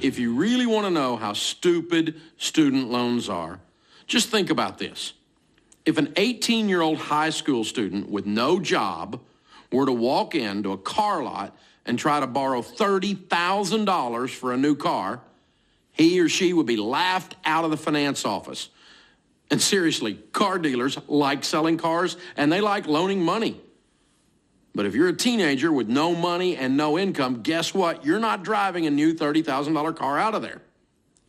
if you really want to know how stupid student loans are, just think about this. If an 18-year-old high school student with no job were to walk into a car lot and try to borrow $30,000 for a new car, he or she would be laughed out of the finance office. And seriously, car dealers like selling cars and they like loaning money. But if you're a teenager with no money and no income, guess what? You're not driving a new $30,000 car out of there.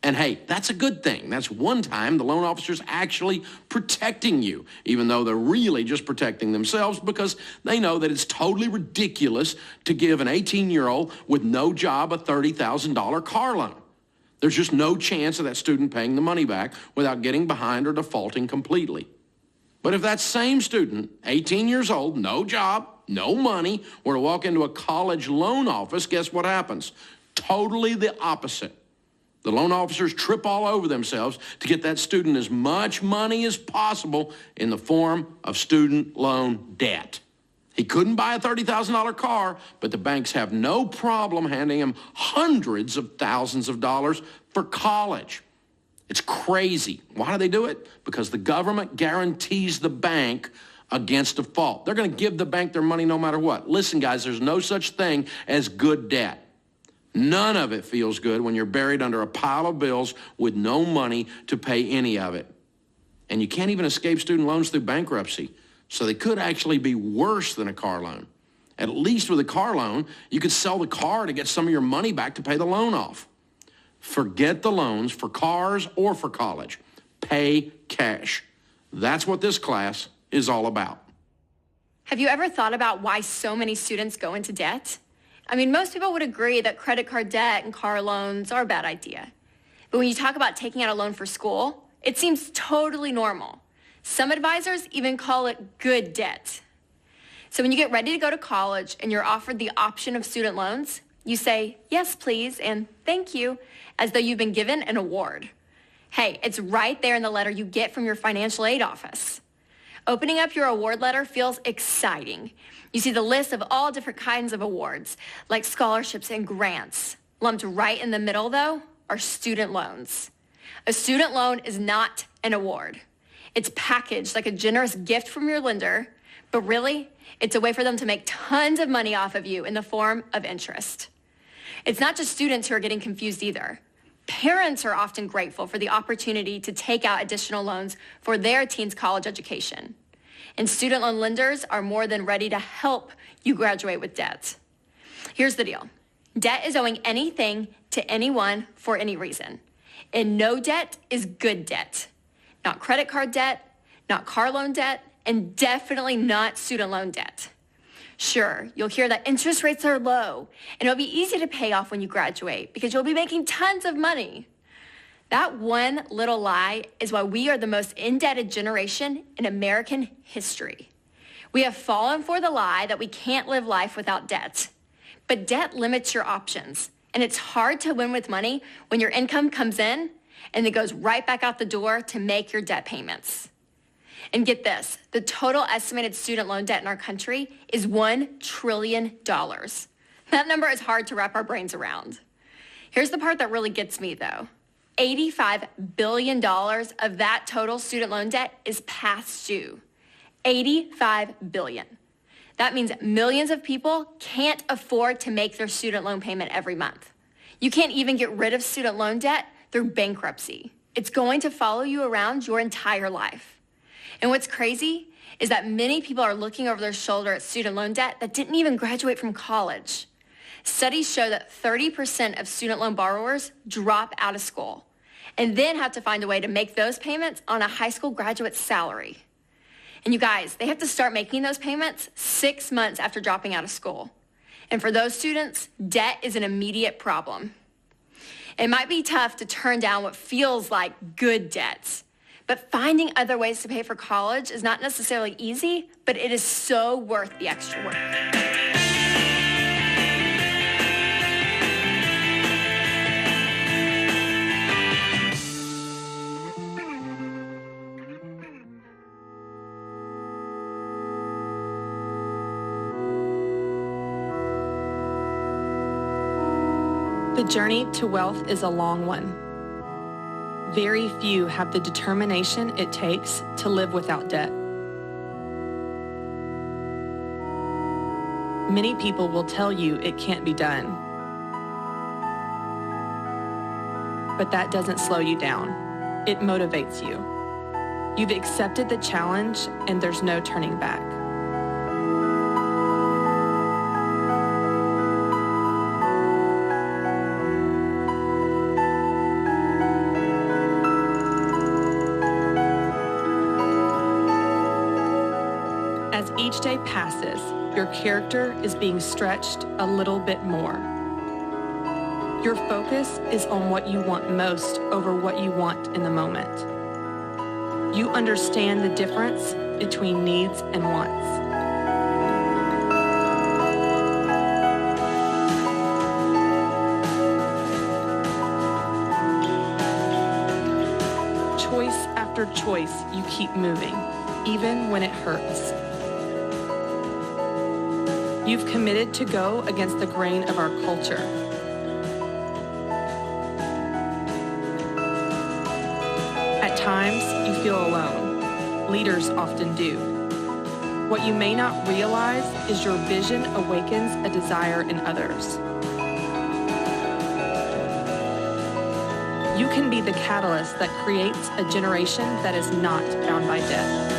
And hey, that's a good thing. That's one time the loan officer's actually protecting you, even though they're really just protecting themselves because they know that it's totally ridiculous to give an 18-year-old with no job a $30,000 car loan. There's just no chance of that student paying the money back without getting behind or defaulting completely. But if that same student, 18 years old, no job, no money, were to walk into a college loan office, guess what happens? Totally the opposite. The loan officers trip all over themselves to get that student as much money as possible in the form of student loan debt. He couldn't buy a $30,000 car, but the banks have no problem handing him hundreds of thousands of dollars for college. It's crazy. Why do they do it? Because the government guarantees the bank against default. They're going to give the bank their money no matter what. Listen, guys, there's no such thing as good debt. None of it feels good when you're buried under a pile of bills with no money to pay any of it. And you can't even escape student loans through bankruptcy. So they could actually be worse than a car loan. At least with a car loan, you could sell the car to get some of your money back to pay the loan off. Forget the loans for cars or for college. Pay cash. That's what this class is all about. Have you ever thought about why so many students go into debt? I mean, most people would agree that credit card debt and car loans are a bad idea. But when you talk about taking out a loan for school, it seems totally normal. Some advisors even call it good debt. So when you get ready to go to college and you're offered the option of student loans, you say, yes, please, and thank you, as though you've been given an award. Hey, it's right there in the letter you get from your financial aid office. Opening up your award letter feels exciting. You see the list of all different kinds of awards, like scholarships and grants. Lumped right in the middle, though, are student loans. A student loan is not an award. It's packaged like a generous gift from your lender, but really, it's a way for them to make tons of money off of you in the form of interest. It's not just students who are getting confused either. Parents are often grateful for the opportunity to take out additional loans for their teen's college education. And student loan lenders are more than ready to help you graduate with debt. Here's the deal. Debt is owing anything to anyone for any reason. And no debt is good debt. Not credit card debt, not car loan debt, and definitely not student loan debt. Sure, you'll hear that interest rates are low, and it'll be easy to pay off when you graduate because you'll be making tons of money. That one little lie is why we are the most indebted generation in American history. We have fallen for the lie that we can't live life without debt. But debt limits your options, and it's hard to win with money when your income comes in and it goes right back out the door to make your debt payments. And get this, the total estimated student loan debt in our country is $1 trillion. That number is hard to wrap our brains around. Here's the part that really gets me though. $85 billion of that total student loan debt is past due. $85 billion. That means millions of people can't afford to make their student loan payment every month. You can't even get rid of student loan debt through bankruptcy. It's going to follow you around your entire life. And what's crazy is that many people are looking over their shoulder at student loan debt that didn't even graduate from college. Studies show that 30% of student loan borrowers drop out of school and then have to find a way to make those payments on a high school graduate's salary. And you guys, they have to start making those payments 6 months after dropping out of school. And for those students, debt is an immediate problem. It might be tough to turn down what feels like good debts, but finding other ways to pay for college is not necessarily easy, but it is so worth the extra work. The journey to wealth is a long one. Very few have the determination it takes to live without debt. Many people will tell you it can't be done. But that doesn't slow you down. It motivates you. You've accepted the challenge and there's no turning back. As each day passes, your character is being stretched a little bit more. Your focus is on what you want most over what you want in the moment. You understand the difference between needs and wants. Choice after choice, you keep moving, even when it hurts. You've committed to go against the grain of our culture. At times, you feel alone. Leaders often do. What you may not realize is your vision awakens a desire in others. You can be the catalyst that creates a generation that is not bound by debt.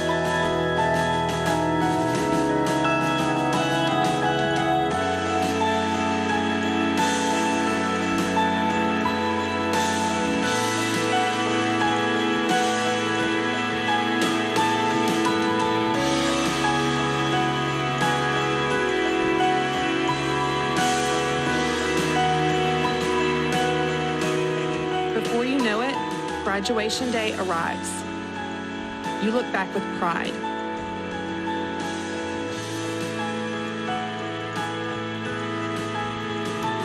Before you know it, graduation day arrives. You look back with pride.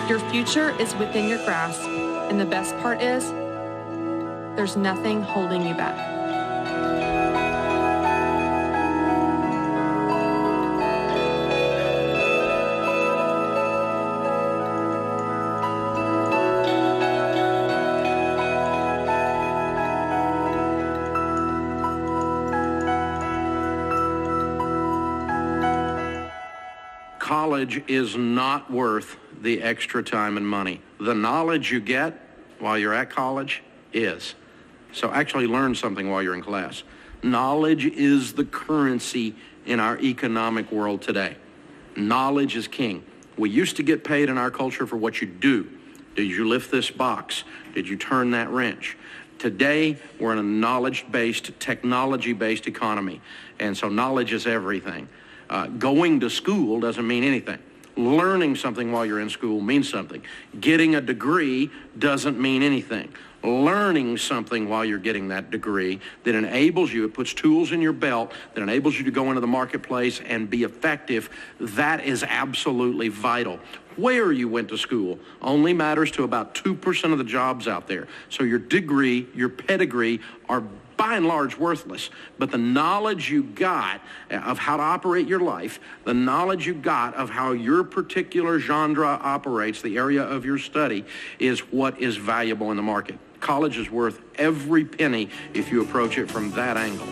Your future is within your grasp, and the best part is, there's nothing holding you back. College is not worth the extra time and money. The knowledge you get while you're at college is. So actually learn something while you're in class. Knowledge is the currency in our economic world today. Knowledge is king. We used to get paid in our culture for what you do. Did you lift this box? Did you turn that wrench? Today, we're in a knowledge-based, technology-based economy. And so knowledge is everything. Going to school doesn't mean anything. Learning something while you're in school means something. Getting a degree doesn't mean anything. Learning something while you're getting that degree that enables you, it puts tools in your belt, that enables you to go into the marketplace and be effective, that is absolutely vital. Where you went to school only matters to about 2% of the jobs out there. So your degree, your pedigree are by and large worthless, but the knowledge you got of how to operate your life, the knowledge you got of how your particular genre operates, the area of your study, is what is valuable in the market. College is worth every penny if you approach it from that angle.